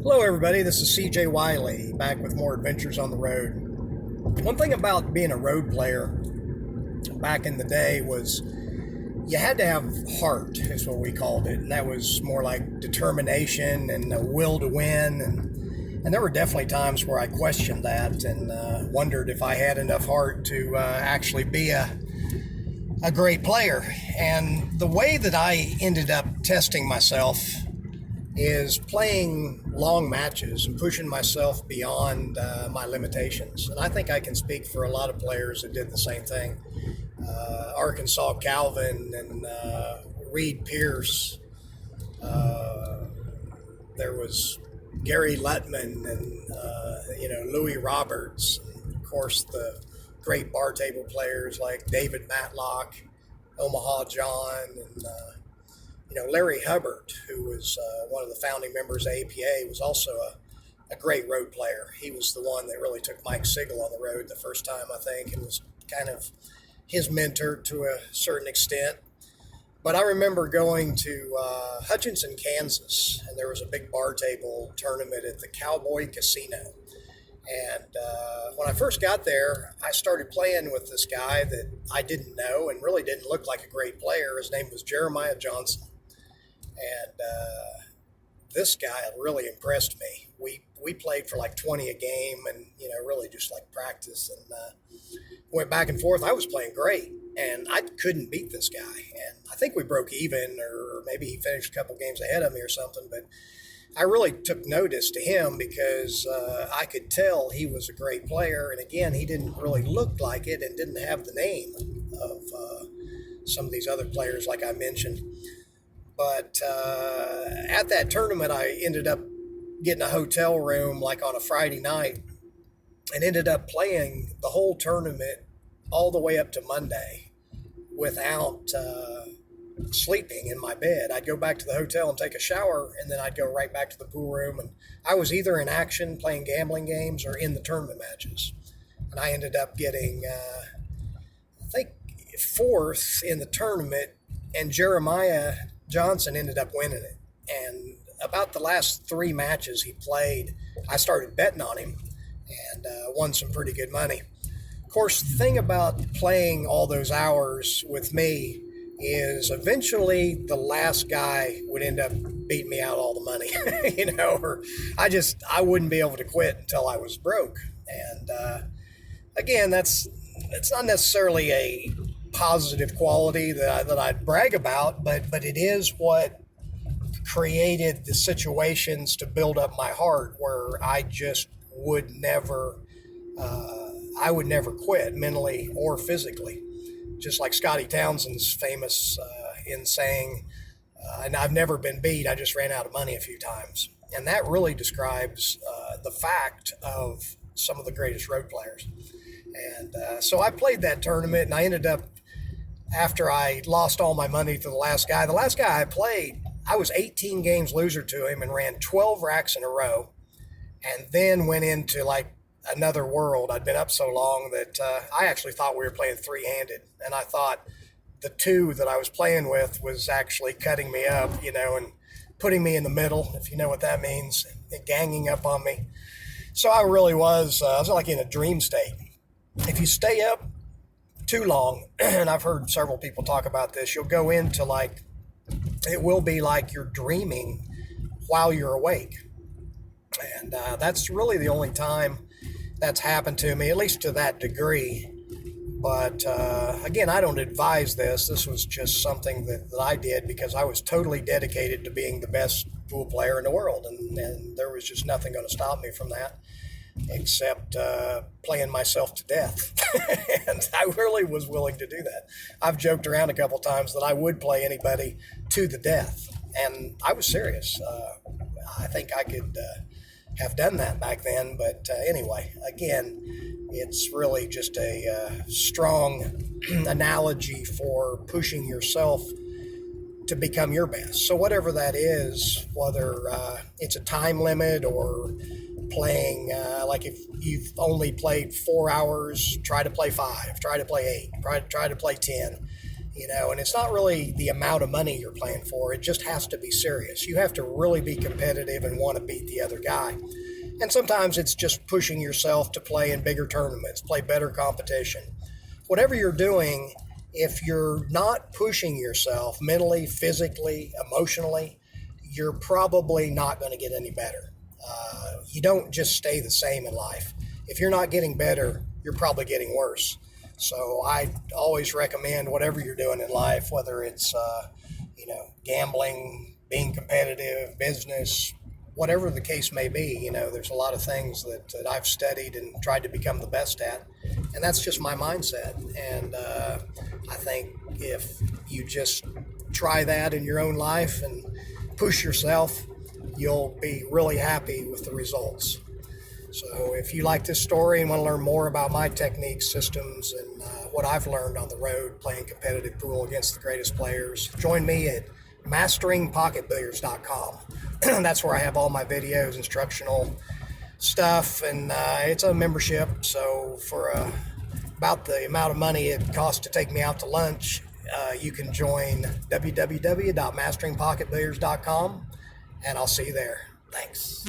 Hello, everybody. This is CJ Wiley back with more adventures on the road. One thing about being a road player back in the day was you had to have heart, is what we called it. And that was more like determination and a will to win. And there were definitely times where I questioned that and wondered if I had enough heart to actually be a great player. And the way that I ended up testing myself is playing long matches and pushing myself beyond my limitations. And I think I can speak for a lot of players that did the same thing. Arkansas Calvin and Reed Pierce. There was Gary Lutman and Louis Roberts. And of course, the great bar table players like David Matlock, Omaha John, and Larry Hubbard, who was one of the founding members of APA, was also a great road player. He was the one that really took Mike Sigel on the road the first time, I think, and was kind of his mentor to a certain extent. But I remember going to Hutchinson, Kansas, and there was a big bar table tournament at the Cowboy Casino. And when I first got there, I started playing with this guy that I didn't know and really didn't look like a great player. His name was Jeremiah Johnson. And this guy really impressed me. We played for like 20 a game and, really just like practice and went back and forth. I was playing great and I couldn't beat this guy. And I think we broke even, or maybe he finished a couple games ahead of me or something. But I really took notice to him because I could tell he was a great player. And again, he didn't really look like it and didn't have the name of some of these other players like I mentioned. But at that tournament, I ended up getting a hotel room like on a Friday night and ended up playing the whole tournament all the way up to Monday without sleeping in my bed. I'd go back to the hotel and take a shower, and then I'd go right back to the pool room. And I was either in action playing gambling games or in the tournament matches. And I ended up getting, I think, fourth in the tournament, and Jeremiah Johnson ended up winning it. And about the last three matches he played, I started betting on him and won some pretty good money. Of course, the thing about playing all those hours with me is eventually the last guy would end up beating me out all the money, or I wouldn't be able to quit until I was broke. And again, it's not necessarily a positive quality that I'd brag about, but it is what created the situations to build up my heart where I just would never quit mentally or physically. Just like Scotty Townsend's famous in saying, and I've never been beat, I just ran out of money a few times. And that really describes the fact of some of the greatest road players. And so I played that tournament, and I ended up, after I lost all my money to the last guy I played, I was 18 games loser to him and ran 12 racks in a row, and then went into like another world. I'd been up so long that I actually thought we were playing three-handed, and I thought the two that I was playing with was actually cutting me up, and putting me in the middle, if you know what that means, and ganging up on me. So I really was, I was like in a dream state. If you stay up too long, and I've heard several people talk about this, you'll go into it will be like you're dreaming while you're awake. And that's really the only time that's happened to me, at least to that degree. But again, I don't advise this. This was just something that I did because I was totally dedicated to being the best pool player in the world. And there was just nothing going to stop me from that, except playing myself to death. And I really was willing to do that. I've joked around a couple times that I would play anybody to the death. And I was serious. I think I could have done that back then. But anyway, again, it's really just a strong analogy for pushing yourself to become your best. So whatever that is, whether it's a time limit or playing, like if you've only played 4 hours, try to play 5, try to play 8, try to play 10. And it's not really the amount of money you're playing for. It just has to be serious. You have to really be competitive and want to beat the other guy. And sometimes it's just pushing yourself to play in bigger tournaments, play better competition. Whatever you're doing, if you're not pushing yourself mentally, physically, emotionally, you're probably not going to get any better. You don't just stay the same in life. If you're not getting better, you're probably getting worse. So I always recommend whatever you're doing in life, whether it's gambling, being competitive, business, whatever the case may be. There's a lot of things that I've studied and tried to become the best at, and that's just my mindset. And I think if you just try that in your own life and push yourself, you'll be really happy with the results. So if you like this story and want to learn more about my techniques, systems, and what I've learned on the road playing competitive pool against the greatest players, join me at masteringpocketbilliards.com. That's where I have all my videos, instructional stuff, and it's a membership. So for about the amount of money it costs to take me out to lunch, you can join www.masteringpocketbilliards.com, and I'll see you there. Thanks.